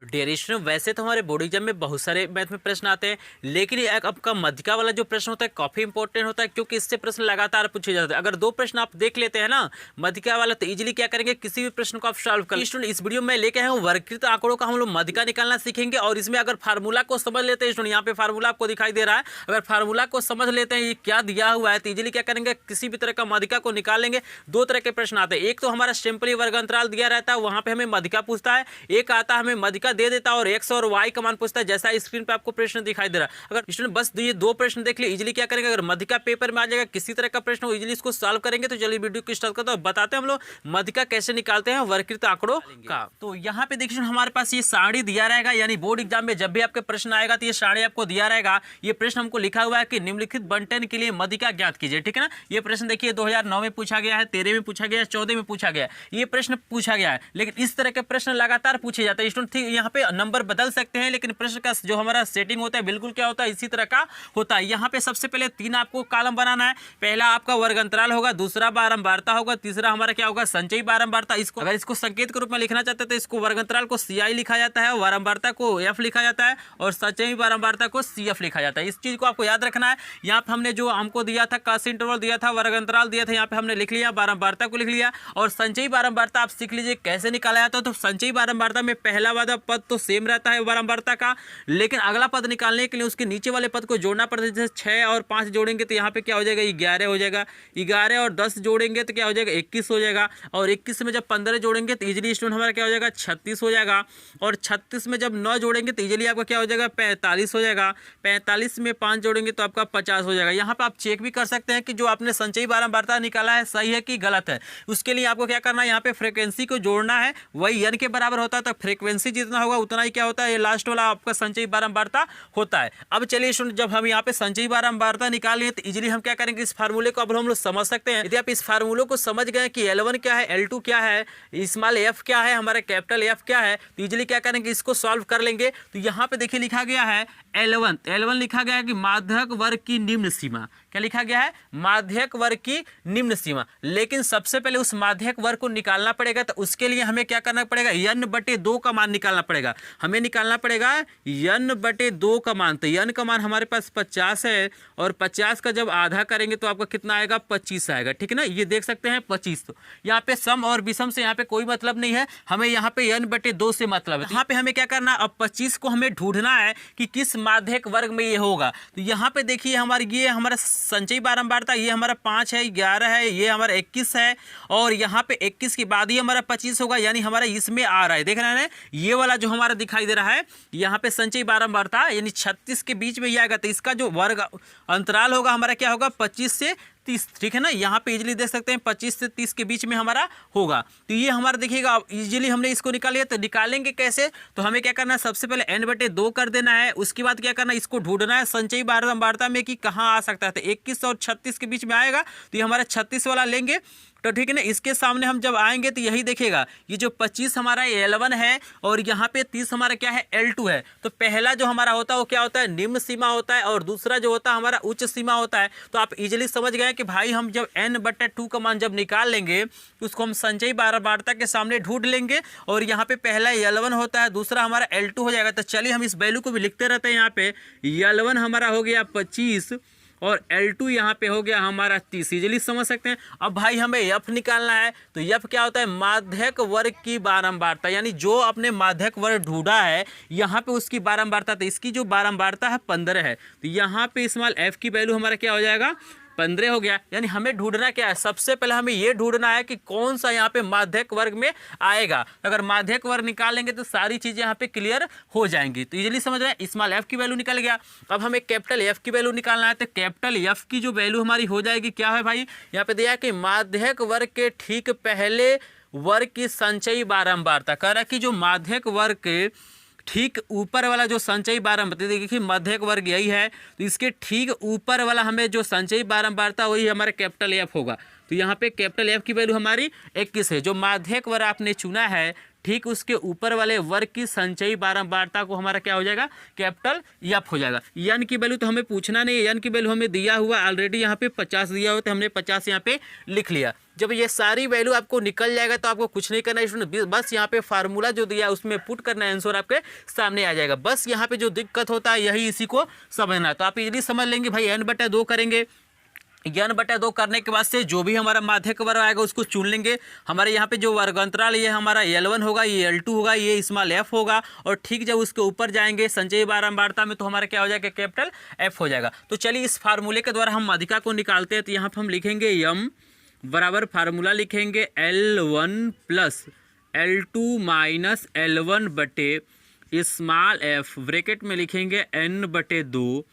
Dear student, वैसे तो हमारे बोर्ड एग्जाम में बहुत सारे मैथ में प्रश्न आते हैं, लेकिन ये एक आपका मध्यिका वाला जो प्रश्न होता है काफी इंपॉर्टेंट होता है, क्योंकि इससे प्रश्न लगातार पूछे जाते हैं। अगर दो प्रश्न आप देख लेते हैं ना मध्यिका वाला, तो इजीली क्या करेंगे, किसी भी प्रश्न को आप सॉल्व कर। स्टूडेंट, इस वीडियो में लेके आए हूं वर्गीकृत आंकड़ों का हम लोग मध्यिका निकालना सीखेंगे, और इसमें अगर फार्मूला को समझ लेते हैं स्टूडेंट, यहाँ पे फार्मूला आपको दिखाई दे रहा है, अगर फार्मूला को समझ लेते हैं ये क्या दिया हुआ है, तो इजीली क्या करेंगे, किसी भी तरह का मध्यिका को निकाल लेंगे। दो तरह के प्रश्न आते हैं, एक तो हमारा सिंपली वर्ग अंतराल दिया रहता है, वहां पे हमें मध्यिका पूछता है, एक आता है हमें मध्यिका दे देता है और एक्स और वाई का मान पूछता है, जैसा स्क्रीन पे आपको प्रश्न दिखाई दे रहा है। अगर स्टूडेंट बस ये दो प्रश्न देख ले, इजीली क्या करेंगे, अगर मध्यिका पेपर में आ जाएगा किसी तरह का प्रश्न हो, इजीली इसको सॉल्व करेंगे। तो चलिए वीडियो को स्टार्ट करते हैं, बताते हैं हम लोग मध्यिका कैसे निकालते हैं वर्गीकृत आंकड़ों का। तो यहाँ पे देखिए हमारे पास ये सारणी दिया रहेगा, यानी बोर्ड एग्जाम में जब भी आपके प्रश्न आएगा तो ये सारणी आपको दिया रहेगा। ये प्रश्न हमको लिखा हुआ है कि निम्नलिखित बंटन के लिए मध्यिका ज्ञात कीजिए, ठीक है ना। ये प्रश्न देखिए 2009 में पूछा गया है, 13 में पूछा गया है, 14 में पूछा गया है, ये प्रश्न पूछा गया है। लेकिन इस तरह के प्रश्न लगातार पूछे जाते हैं स्टूडेंट। यहाँ पे नंबर बदल सकते हैं, लेकिन प्रश्न का जो हमारा सेटिंग होता है बिल्कुल क्या होता है, इसी तरह का होता है। यहाँ पे सबसे पहले तीन आपको कॉलम बनाना है। पहला आपका वर्ग अंतराल होगा, दूसरा बारंबारता होगा, तीसरा हमारा क्या होगा, संचयी बारंबारता। इसको अगर इसको संकेत के रूप में लिखना चाहते हैं तो इसको वर्ग अंतराल को CI लिखा जाता है, बारंबारता को F लिखा जाता है, और संचयी बारंबारता को CF लिखा जाता है। इस चीज को आपको याद रखना है। यहाँ पे हमने जो हमको दिया था काश इंटरवल दिया था, वर्ग अंतराल दिया था, यहाँ पे हमने लिख लिया, बारंबारता को लिख लिया। और संचयी बारंबारता आप सीख लीजिए कैसे निकाला जाता है। तो संचयी बारंबारता में पहला वाला पद तो सेम रहता है बारंबारता का, लेकिन अगला पद निकालने के लिए उसके नीचे वाले पद को जोड़ना पड़ता है। जैसे 6 और 5 जोड़ेंगे तो यहाँ पे क्या हो जाएगा, 11 हो जाएगा। 11 और 10 जोड़ेंगे तो क्या हो जाएगा, 21 हो जाएगा। और 21 में जब 15 जोड़ेंगे तो इजीली स्टूडेंट हमारा क्या हो जाएगा, 36 हो जाएगा। और 36 में जब 9 जोड़ेंगे तो इजीली आपका क्या हो जाएगा, 45 हो जाएगा। 45 में 5 जोड़ेंगे तो आपका 50 हो जाएगा। यहाँ पे आप चेक भी कर सकते हैं कि जो आपने संचयी बारंबारता निकाला है सही है कि गलत है। उसके लिए आपको क्या करना है, यहाँ पे फ्रीक्वेंसी को जोड़ना है, वही n के बराबर होता है। तो फ्रीक्वेंसी जितना होगा उतना ही क्या होता है, ये लास्ट वाला आपका संचयी बारंबारता होता है। अब चलिए सुन, जब हम यहाँ पे संचयी बारंबारता निकाल लिए तो इजीली हम क्या करेंगे, इस फार्मूले को अब हम लोग समझ सकते हैं। यदि आप इस फार्मूले को समझ गए कि L1 क्या है, L2 क्या है, स्मॉल f क्या है, हमारा कैपिटल F क्या है, तो इजीली क्या करेंगे, इसको सॉल्व कर लेंगे। तो यहाँ पे देखिए लिखा गया है L1 लिखा गया है कि माध्यक वर्ग की निम्न सीमा। क्या लिखा गया है, माध्यक वर्ग की निम्न सीमा। लेकिन सबसे पहले उस माध्यक वर्ग को निकालना पड़ेगा, तो उसके लिए हमें क्या करना पड़ेगा, n/2 का मान निकालना पड़ेगा। हमें निकालना पड़ेगा n/2 का मान। तो n का मान हमारे पास 50 है, और 50 का जब आधा करेंगे तो आपका कितना आएगा, 25 आएगा, ठीक है ना। ये देख सकते हैं 25। तो यहाँ पे सम और विषम से यहाँ पे कोई मतलब नहीं है, हमें यहाँ पे n/2 से मतलब है। यहाँ पे हमें क्या करना है, अब 25 को हमें ढूंढना है कि किस माध्यक वर्ग में ये होगा। तो यहाँ पे देखिए हमारे ये हमारा संचयी बारंबारता, ये हमारा 5 है, 11 है, ये हमारा 21 है, और यहाँ पे 21 के बाद ही हमारा 25 होगा, यानी हमारा इसमें आ रहा है, देख रहे हैं ये वाला जो हमारा दिखाई दे रहा है, यहाँ पे संचयी बारंबारता यानी 36 के बीच में ये आएगा। तो इसका जो वर्ग अंतराल होगा हमारा क्या होगा, 25 से 30, ठीक है ना। यहाँ पे इजीली देख सकते हैं 25 से 30 के बीच में हमारा होगा। तो ये हमारा देखिएगा इजीली हमने इसको निकाल लिया। तो निकालेंगे कैसे, तो हमें क्या करना है, सबसे पहले n/2 कर देना है। उसके बाद क्या करना है, इसको ढूंढना है संचयी बारंबारता में कि कहाँ आ सकता है। तो 21 और 36 के बीच में आएगा, तो ये हमारा 36 वाला लेंगे, तो ठीक है ना। इसके सामने हम जब आएंगे तो यही देखेगा, ये जो 25 हमारा L1 है, और यहाँ पे 30 हमारा क्या है, L2 है। तो पहला जो हमारा होता है वो क्या होता है, निम्न सीमा होता है, और दूसरा जो होता है हमारा उच्च सीमा होता है। तो आप इजीली समझ गए कि भाई हम जब n/2 का मान जब निकाल लेंगे तो उसको हम संचयी बारंबारता के सामने ढूंढ लेंगे, और यहाँ पे पहला L1 होता है, दूसरा हमारा L2 हो जाएगा। तो चलिए हम इस वैल्यू को भी लिखते रहते हैं। यहाँ पे L1 हमारा हो गया 25, और L2 यहाँ पे हो गया हमारा 30, इजीली समझ सकते हैं। अब भाई हमें F निकालना है, तो F क्या होता है, माध्यक वर्ग की बारंबारता, यानी जो अपने माध्यक वर्ग ढूंढा है यहाँ पे उसकी बारंबारता। तो इसकी जो बारंबारता है 15 है, तो यहाँ पे स्मॉल f की वैल्यू हमारा क्या हो जाएगा, 15 हो गया। यानी हमें ढूंढना क्या है, सबसे पहले हमें ये ढूंढना है कि कौन सा यहाँ पे माध्यक वर्ग में आएगा। अगर माध्यक वर्ग निकालेंगे तो सारी चीजें यहाँ पे क्लियर हो जाएंगी। तो इजीली समझ रहे हैं, स्मॉल f की वैल्यू निकल गया। अब हमें कैपिटल F की वैल्यू निकालना है। तो कैपिटल F की जो वैल्यू हमारी हो जाएगी, क्या है भाई, यहाँ पे दिया है कि माध्यक वर्ग के ठीक पहले वर्ग की संचयी बारंबारता। कह रहा है कि जो माध्यक वर्ग के ठीक ऊपर वाला जो संचयी बारंबारता, देखिए मध्यक वर्ग यही है, तो इसके ठीक ऊपर वाला हमें जो संचयी बारंबारता वही हमारा कैपिटल F होगा। तो यहाँ पे कैपिटल F की वैल्यू हमारी 21 है। जो माध्यक वर्ग आपने चुना है ठीक उसके ऊपर वाले वर्ग की संचयी बारंबारता को हमारा क्या हो जाएगा, कैपिटल एफ हो जाएगा। एन की वैल्यू तो हमें पूछना नहीं है, एन की वैल्यू हमें दिया हुआ ऑलरेडी यहाँ पे 50 दिया हुआ, तो हमने 50 यहाँ पे लिख लिया। जब ये सारी वैल्यू आपको निकल जाएगा तो आपको कुछ नहीं करना है, बस यहाँ पे फार्मूला जो दिया है उसमें पुट करना है, आंसर आपके सामने आ जाएगा। बस यहाँ पे जो दिक्कत होता है यही इसी को समझना, तो आप इजीली समझ लेंगे भाई n/2 करेंगे, n/2 करने के बाद से जो भी हमारा माध्यक वर्ग आएगा उसको चुन लेंगे। हमारे यहाँ पे जो वर्गांतराल ये हमारा L1 होगा, ये L2 होगा, ये स्मॉल f होगा, और ठीक जब उसके ऊपर जाएंगे संचयी बारंबारता में तो हमारा क्या हो जाएगा, कैपिटल F हो जाएगा। तो चलिए इस फार्मूले के द्वारा हम माध्यिका को निकालते हैं। तो यहाँ पर हम लिखेंगे m बराबर फार्मूला लिखेंगे L1 plus L2 minus L1 बटे स्मॉल f, ब्रैकेट में लिखेंगे n/2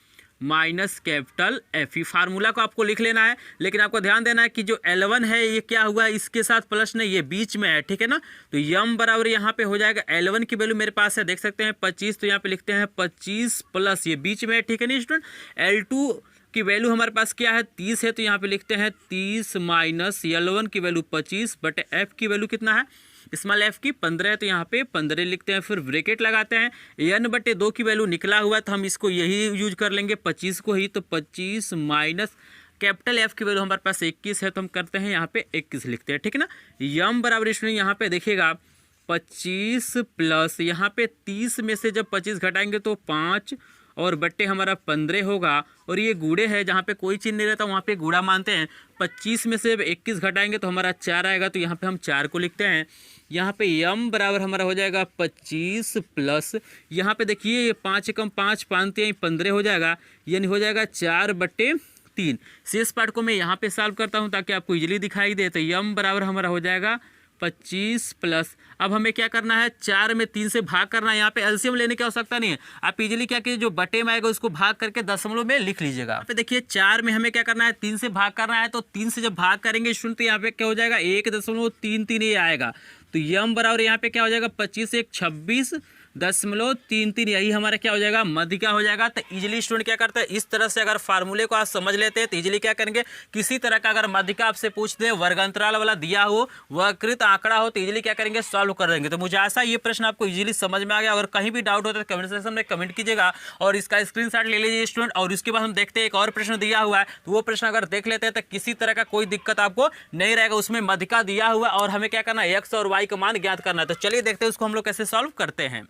minus capital F. Formula को आपको लिख लेना है, लेकिन आपको ध्यान देना है कि जो L1 है ये क्या हुआ, इसके साथ प्लस नहीं, ये बीच में है, ठीक है ना। तो m बराबर यहाँ पे हो जाएगा, L1 की वैल्यू मेरे पास है, देख सकते हैं 25, तो यहाँ पे लिखते हैं 25 प्लस, ये बीच में है, ठीक है ना स्टूडेंट। L2 की वैल्यू हमारे पास क्या है, 30 है, तो यहाँ पे लिखते हैं 30 माइनस L1 की वैल्यू 25 बटे f की वैल्यू कितना है, स्मॉल f की 15 है, तो यहाँ पे 15 लिखते हैं, फिर ब्रैकेट लगाते हैं। n/2 की वैल्यू निकला हुआ है तो हम इसको यही यूज कर लेंगे 25 को ही, तो 25 माइनस कैपिटल f की वैल्यू हमारे पास 21 है, तो हम करते हैं यहाँ पे 21 लिखते हैं, ठीक है ना। m बराबर इसमें यहाँ पे देखिएगा 25 प्लस यहाँ पे 30 में से जब 25 घटाएंगे तो 5 और बट्टे हमारा 15 होगा, और ये गुड़े है, जहाँ पे कोई चिन्ह नहीं रहता वहाँ पे गुड़ा मानते हैं। 25 में से 21 घटाएंगे तो हमारा 4 आएगा, तो यहाँ पे हम 4 को लिखते हैं। यहाँ पे m बराबर हमारा हो जाएगा 25 प्लस, यहाँ पे देखिए ये 5 कम 5 15 हो जाएगा, यानी हो जाएगा 4/3। शेष पार्ट को मैं यहाँ पे सॉल्व करता हूँ ताकि आपको इजीली दिखाई दे। तो m बराबर हमारा हो जाएगा 25 प्लस, अब हमें क्या करना है, 4 में 3 से भाग करना है। यहाँ पे एलसीएम लेने की आवश्यकता नहीं है, आप इजीली क्या कीजिए, जो बटे में आएगा उसको भाग करके दशमलव में लिख लीजिएगा। यहाँ पे देखिए 4 में हमें क्या करना है, 3 से भाग करना है, तो 3 से जब भाग करेंगे स्टूडेंट तो यहाँ पे क्या हो जाएगा, 1.33 ये आएगा। तो m बराबर यहाँ पे क्या हो जाएगा, 25 से 26.33, यही हमारा क्या हो जाएगा, माध्यिका हो जाएगा। तो इजीली स्टूडेंट क्या करते हैं, इस तरह से अगर फार्मूले को आप समझ लेते हैं तो इजीली क्या करेंगे, किसी तरह का अगर माध्यिका आपसे पूछ दे, वर्गांतराल वाला दिया हो, वक्रकृत आंकड़ा हो, तो इजीली क्या करेंगे, सॉल्व कर देंगे। तो मुझे आशा ये प्रश्न आपको इजीली समझ में आ गया। अगर कहीं भी डाउट होता है तो कमेंट सेक्शन में कमेंट कीजिएगा और इसका स्क्रीनशॉट ले लीजिए स्टूडेंट। और उसके बाद हम देखते हैं एक और प्रश्न दिया हुआ है, तो वो प्रश्न अगर देख लेते हैं तो किसी तरह का कोई दिक्कत आपको नहीं रहेगा। उसमें माध्यिका दिया हुआ और हमें क्या करना है, x और y का मान ज्ञात करना है। तो चलिए देखते हैं उसको हम लोग कैसे सॉल्व करते हैं।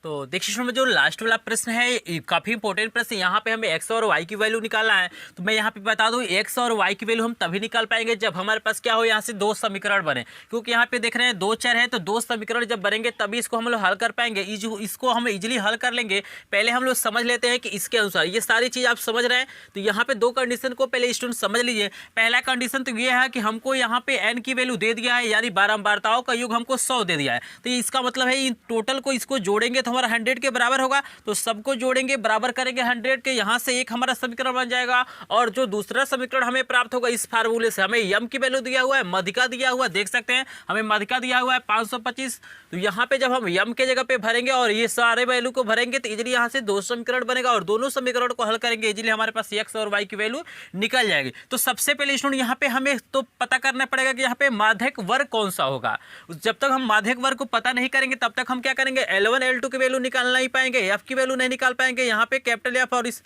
तो देखिए में जो लास्ट वाला प्रश्न है काफ़ी इंपॉर्टेंट प्रश्न, यहाँ पे हमें x और y की वैल्यू निकालना है। तो मैं यहाँ पे बता दूँ x और y की वैल्यू हम तभी निकाल पाएंगे जब हमारे पास क्या हो, यहाँ से दो समीकरण बने, क्योंकि यहाँ पे देख रहे हैं दो चर है, तो दो समीकरण जब बनेंगे तभी इसको हम लोग हल कर पाएंगे। इसको हम इजीली हल कर लेंगे। पहले हम लोग समझ लेते हैं कि इसके अनुसार ये सारी चीज़ आप समझ रहे हैं। तो यहाँ पे दो कंडीशन को पहले स्टूडेंट समझ लीजिए। पहला कंडीशन तो ये है कि हमको यहाँ पे n की वैल्यू दे दिया है, यानी बारंबारताओं का योग हमको 100 दे दिया है। तो इसका मतलब है इन टोटल को इसको जोड़ेंगे तो हमारा 100 के बराबर होगा। तो सबको जोड़ेंगे, बराबर करेंगे 100 के, यहाँ से एक हमारा समीकरण बन जाएगा। और जो दूसरा समीकरण हमें प्राप्त होगा इस फार्मूले से, हमें m की वैल्यू दिया हुआ है, माध्यिका दिया हुआ है, देख सकते हैं हमें माध्यिका दिया हुआ है 525। तो यहाँ पे जब हम m के जगह पे भरेंगे और ये सारे वैल्यू को भरेंगे तो इजीली यहाँ से दो समीकरण बनेगा और दोनों समीकरण को हल करेंगे, इजीली हमारे पास x और y की वैल्यू निकल जाएगी। तो सबसे पहले स्टूडेंट यहाँ पे हमें तो पता करना पड़ेगा कि यहाँ पे माध्यक वर्ग कौन सा होगा। जब तक हम माध्यक वर्ग को पता नहीं करेंगे तब तक हम क्या करेंगे, L1 L2 की वैल्यू निकाल नहीं पाएंगे, f की वैल्यू नहीं निकाल पाएंगे, यहाँ पे कैपिटल F और इस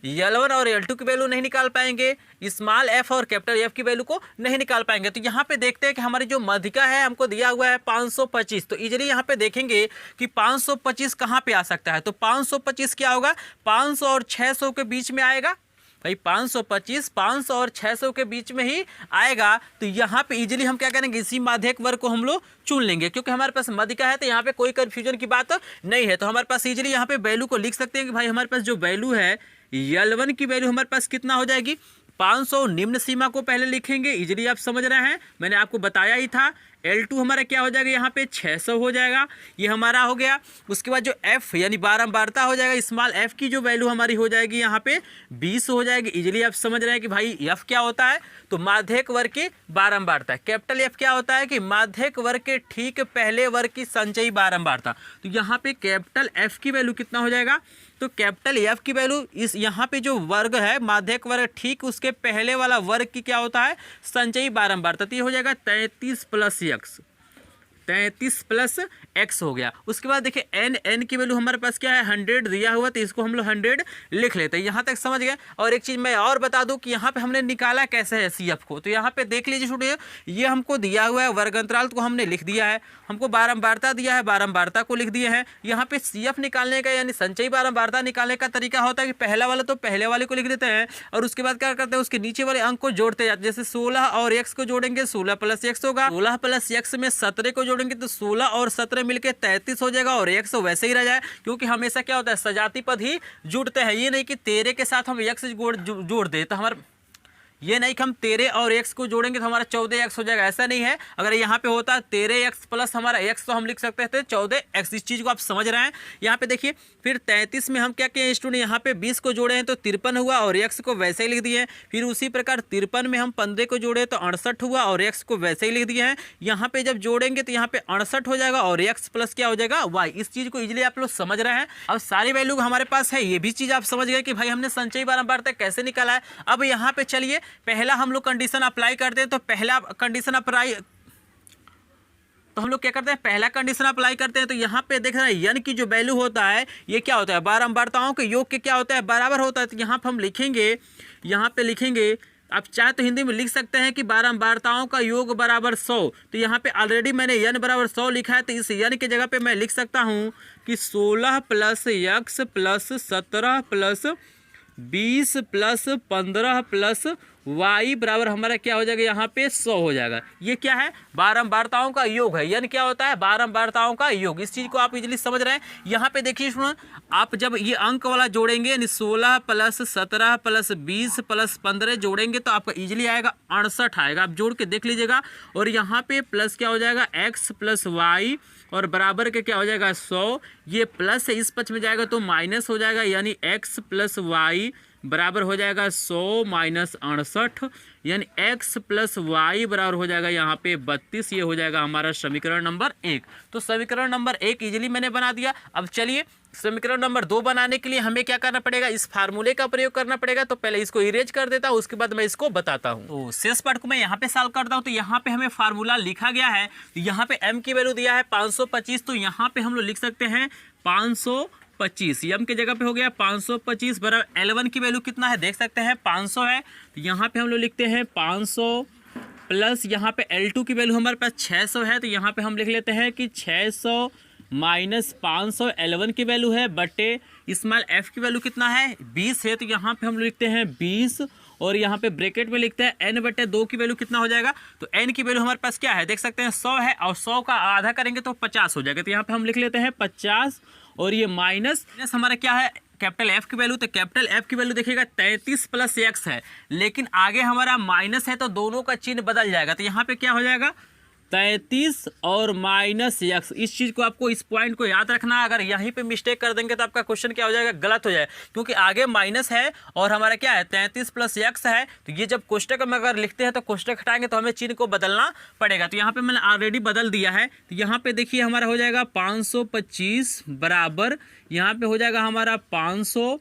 L1 और L2 की वैल्यू नहीं निकाल पाएंगे, स्मॉल f और कैपिटल F की वैल्यू को नहीं निकाल पाएंगे। तो यहाँ पे देखते हैं कि हमारी जो माध्यिका है हमको दिया हुआ है 525। तो इजीली यहाँ पे देखेंगे कि 525 कहाँ पे आ सकता है। तो 525 क्या होगा, 500 और 600 के बीच में आएगा भाई। 525 500 और 600 के बीच में ही आएगा। तो यहाँ पे इजीली हम क्या करेंगे, इसी माध्यक वर्ग को हम लोग चुन लेंगे, क्योंकि हमारे पास माध्यिका है तो यहाँ पे कोई कंफ्यूजन की बात नहीं है। तो हमारे पास इजीली यहाँ पे वैल्यू को लिख सकते हैं कि भाई हमारे पास जो वैल्यू है L1 की वैल्यू हमारे पास कितना हो जाएगी, 500 निम्न सीमा को पहले लिखेंगे, इजीली आप समझ रहे हैं, मैंने आपको बताया ही था। L2 हमारा क्या हो जाएगा, यहाँ पे 600 हो जाएगा, ये हमारा हो गया। उसके बाद जो F यानी बारंबारता हो जाएगा, स्मॉल f की जो वैल्यू हमारी हो जाएगी यहाँ पे 20 हो जाएगी। इजीली आप समझ रहे हैं कि भाई f क्या होता है, तो माध्यक वर्ग की बारंबारता। कैपिटल F क्या होता है कि माध्यक वर्ग के ठीक पहले वर्ग की संचयी बारंबारता। तो यहाँ पे कैपिटल F की वैल्यू कितना हो जाएगा, तो कैपिटल F की वैल्यू इस यहाँ पे जो वर्ग है माध्यक वर्ग ठीक उसके पहले वाला वर्ग की क्या होता है, संचयी बारंबारता। तो ये हो जाएगा 33 + x, 33 प्लस x हो गया। उसके बाद देखिए n की वैल्यू हमारे पास क्या है 100 दिया हुआ, तो इसको हम लोग 100 लिख लेते हैं। यहाँ तक समझ गए। और एक चीज़ मैं और बता दूं कि यहाँ पे हमने निकाला कैसे है CF को, तो यहाँ पे देख लीजिए छोटे, ये हमको दिया हुआ है वर्ग अंतराल को हमने लिख दिया है, हमको बारंबारता दिया है, बारंबारता को लिख दिए हैं। यहाँ पे CF निकालने का यानी संचयी बारंबारता निकालने का तरीका होता है कि पहला वाला तो पहले वाले को लिख देते हैं और उसके बाद क्या करते हैं उसके नीचे वाले अंक को जोड़ते जाते हैं। जैसे 16 और x को जोड़ेंगे 16 प्लस x होगा, 16 प्लस x में 17 को जोड़ेंगे तो 16 और 17 मिलके 33 हो जाएगा और x वैसे ही रह जाए, क्योंकि हमेशा क्या होता है सजाती पद ही जुड़ते हैं। ये नहीं कि 13 के साथ हम x जोड़ दे, तो हमारा ये नहीं कि हम 13 और x को जोड़ेंगे तो हमारा 14x हो जाएगा, ऐसा नहीं है। अगर यहाँ पे होता 13x प्लस हमारा x तो हम लिख सकते थे 14x। इस चीज़ को आप समझ रहे हैं। यहाँ पे देखिए फिर 33 में हम क्या किए स्टूडेंट, यहाँ पे 20 को जोड़े हैं तो 53 हुआ और x को वैसे ही लिख दिए हैं। फिर उसी प्रकार 53 में हम 15 को जोड़े तो 68 हुआ और x को वैसे ही लिख दिए हैं। यहाँ पे जब जोड़ेंगे तो यहाँ पे 68 हो जाएगा और x प्लस क्या हो जाएगा y। इस चीज़ को इजीली आप लोग समझ रहे हैं। अब सारी वैल्यू हमारे पास है, ये भी चीज़ आप समझ गए कि भाई हमने संचयी बारंबारता कैसे निकाला है। अब यहाँ पे चलिए पहला हम लोग कंडीशन अप्लाई करते हैं। तो पहला कंडीशन अप्लाई तो हम लोग क्या करते हैं, पहला कंडीशन अप्लाई करते हैं। तो यहाँ पे देख रहे हैं n की जो वैल्यू होता है ये क्या होता है बारंबारताओं के योग के क्या होता है बराबर होता है। तो यहाँ पे हम लिखेंगे, यहाँ पे लिखेंगे, आप चाहे तो हिंदी में लिख सकते हैं कि बारंबारताओं का योग बराबर 100। तो यहाँ पे ऑलरेडी मैंने n बराबर 100 लिखा है, तो इस n की जगह पे मैं लिख सकता हूँ कि 16 plus x plus 17 plus 20 plus 15 plus y बराबर हमारा क्या हो जाएगा यहाँ पे 100 हो जाएगा। ये क्या है बारंबारताओं का योग है। n क्या होता है बारंबारताओं का योग। इस चीज़ को आप इजीली समझ रहे हैं। यहाँ पे देखिए सुनो, आप जब ये अंक वाला जोड़ेंगे यानी 16 प्लस 17 प्लस 20 प्लस 15 जोड़ेंगे तो आपका इजीली आएगा 68 आएगा। आप जोड़ के देख लीजिएगा। और यहाँ पे प्लस क्या हो जाएगा x प्लस y और बराबर के क्या हो जाएगा 100। ये प्लस से इस पक्ष में जाएगा तो माइनस हो जाएगा, यानी x प्लस y बराबर हो जाएगा 100 माइनस 68, यानी x प्लस वाई बराबर हो जाएगा यहाँ पे 32। ये हो जाएगा हमारा समीकरण नंबर 1। तो समीकरण नंबर 1 इजीली मैंने बना दिया। अब चलिए समीकरण नंबर 2 बनाने के लिए हमें क्या करना पड़ेगा, इस फार्मूले का प्रयोग करना पड़ेगा। तो पहले इसको इरेज कर देता हूँ, उसके बाद मैं इसको बताता हूँ। तो शेष पार्ट को मैं यहाँ पे सॉल्व करता हूँ। तो यहाँ पे हमें फार्मूला लिखा गया है, तो यहाँ पे m की वैल्यू दिया है 525। तो यहाँ पे हम लोग लिख सकते हैं 525, m की जगह पे हो गया 525 बराबर L1 की वैल्यू कितना है देख सकते हैं 500 है। तो यहाँ पे हम लोग लिखते हैं 500 प्लस यहाँ पे L2 की वैल्यू हमारे पास 600 है। तो यहाँ पे हम लिख लेते हैं कि 600 माइनस 500 L1 की वैल्यू है बटे स्मॉल f की वैल्यू कितना है 20 है। तो यहाँ पे हम लोग लिखते हैं 20 और यहाँ पे ब्रैकेट में लिखते हैं n बटे 2 की वैल्यू कितना हो जाएगा। तो n की वैल्यू हमारे पास क्या है देख सकते हैं 100 है और 100 का आधा करेंगे तो 50 हो जाएगा। तो यहाँ पे हम लिख लेते हैं 50 और ये माइनस हमारा क्या है कैपिटल F की वैल्यू। तो कैपिटल F की वैल्यू देखिएगा 33 प्लस x है, लेकिन आगे हमारा माइनस है तो दोनों का चिन्ह बदल जाएगा। तो यहाँ पे क्या हो जाएगा 33 और माइनस x। इस चीज़ को आपको इस पॉइंट को याद रखना। अगर यहीं पे मिस्टेक कर देंगे तो आपका क्वेश्चन क्या हो जाएगा गलत हो जाएगा, क्योंकि आगे माइनस है और हमारा क्या है 33 प्लस x है। तो ये जब कोष्टक में अगर लिखते हैं तो कोष्टक हटाएंगे तो हमें चिन्ह को बदलना पड़ेगा। तो यहाँ पे मैंने ऑलरेडी बदल दिया है। तो यहाँ पे देखिए हमारा हो जाएगा 525 बराबर यहाँ पे हो जाएगा हमारा 500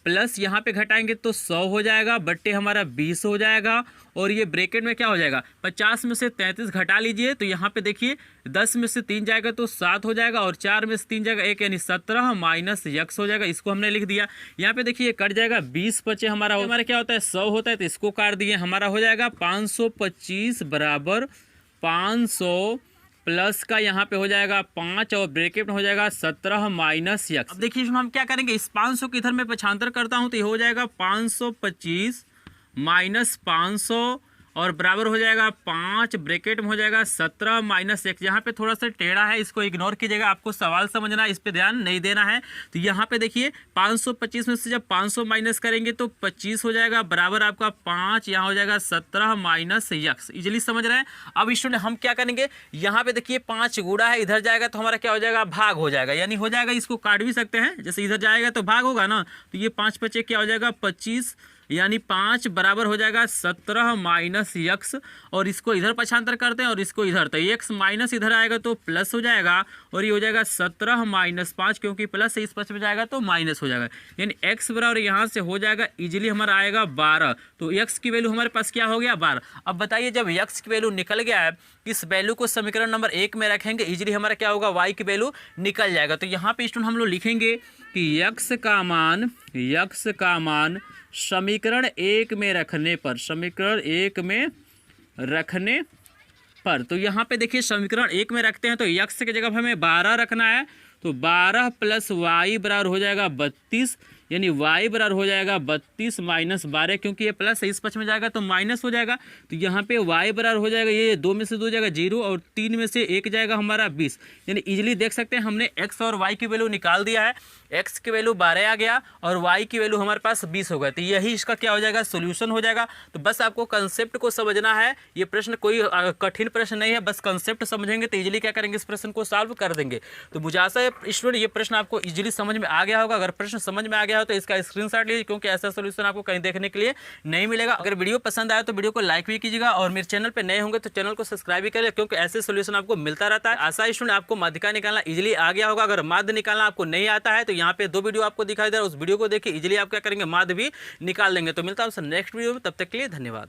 प्लस यहाँ पे घटाएंगे तो 100 हो जाएगा बट्टे हमारा 20 हो जाएगा। और ये ब्रैकेट में क्या हो जाएगा 50 में से 33 घटा लीजिए। तो यहाँ पे देखिए 10 में से 3 जाएगा तो 7 हो जाएगा और 4 में से 3 जाएगा 1 यानी 17 माइनस x हो जाएगा। इसको हमने लिख दिया। यहाँ पे देखिए कट जाएगा 20 बचे हमारा क्या होता है 100 होता है, तो इसको काट दिए। हमारा हो जाएगा 525 बराबर 500 प्लस का यहाँ पे हो जाएगा 5 और ब्रैकेट में हो जाएगा 17 माइनस x। अब देखिए हम क्या करेंगे इस 500 को इधर में पक्षांतर करता हूँ तो ये हो जाएगा 525 माइनस 500 और बराबर हो जाएगा 5 ब्रैकेट में हो जाएगा 17 माइनस x। यहाँ पे थोड़ा सा टेढ़ा है, इसको इग्नोर कीजिएगा, आपको सवाल समझना है, इस पे ध्यान नहीं देना है। तो यहाँ पे देखिए 525 में से जब 500 माइनस करेंगे तो 25 हो जाएगा बराबर आपका 5, यहाँ हो जाएगा 17 माइनस x। इजीली समझ रहे हैं। अब स्टूडेंट हम क्या करेंगे, यहाँ पे देखिए 5 गुणा है, इधर जाएगा तो हमारा क्या हो जाएगा भाग हो जाएगा, यानी हो जाएगा इसको काट भी सकते हैं, जैसे इधर जाएगा तो भाग होगा ना। तो ये 5 बचे क्या हो जाएगा 25 यानी 5 बराबर हो जाएगा 17 माइनस यक्स, और इसको इधर पक्षांतर करते हैं और इसको इधर, तो यक्स माइनस इधर आएगा तो प्लस हो जाएगा, और ये हो जाएगा 17 माइनस 5, क्योंकि प्लस इस पक्ष में जाएगा तो माइनस हो जाएगा, यानी एक्स बराबर यहाँ से हो जाएगा इजीली हमारा आएगा 12। तो यक्स की वैल्यू हमारे पास क्या हो गया 12। अब बताइए जब यक्स की वैल्यू निकल गया है, इस वैल्यू को समीकरण नंबर 1 में रखेंगे, इजीली हमारा क्या होगा वाई की वैल्यू निकल जाएगा। तो यहाँ पे स्टूडेंट हम लोग लिखेंगे कि यक्स का मान समीकरण 1 में रखने पर, समीकरण 1 में रखने पर, तो यहाँ पे देखिए समीकरण 1 में रखते हैं तो यक्स की जगह हमें 12 रखना है, तो 12 प्लस वाई बराबर हो जाएगा 32, यानी वाई बराबर हो जाएगा 32 माइनस 12, क्योंकि ये प्लस इस पक्ष में जाएगा तो माइनस हो जाएगा, तो यहाँ पे वाई बराबर हो जाएगा, ये 2 में से 2 जाएगा 0 और 3 में से 1 जाएगा हमारा 20, यानी इजीली देख सकते हैं हमने एक्स और वाई की वैल्यू निकाल दिया है। एक्स की वैल्यू 12 आ गया और वाई की वैल्यू हमारे पास 20 हो गया, तो यही इसका क्या हो जाएगा सोल्यूशन हो जाएगा। तो बस आपको कंसेप्ट को समझना है, ये प्रश्न कोई कठिन प्रश्न नहीं है, बस कंसेप्ट समझेंगे तो इजीली क्या करेंगे, इस प्रश्न को सॉल्व कर देंगे। तो मुझे आशा है स्टूडेंट ये प्रश्न आपको इजीली समझ में आ गया होगा। अगर प्रश्न समझ में आ गया हो तो इसका स्क्रीनशॉट लीजिए, क्योंकि ऐसा सोल्यूशन आपको कहीं देखने के लिए नहीं मिलेगा। अगर वीडियो पसंद आया तो वीडियो को लाइक भी कीजिएगा, और मेरे चैनल पर नए होंगे तो चैनल को सब्सक्राइब भी करें, क्योंकि ऐसे सोल्यूशन आपको मिलता रहता है। आशा है स्टूडेंट आपको माध्यिका निकालना इजीली आ गया होगा। अगर माध्य निकालना आपको नहीं आता है तो यहाँ पे 2 वीडियो आपको दिखाई दे रहा है, उस वीडियो को देखिए, इजीली आप क्या करेंगे माध्य भी निकाल लेंगे। तो मिलता है नेक्स्ट वीडियो में, तब तक के लिए धन्यवाद।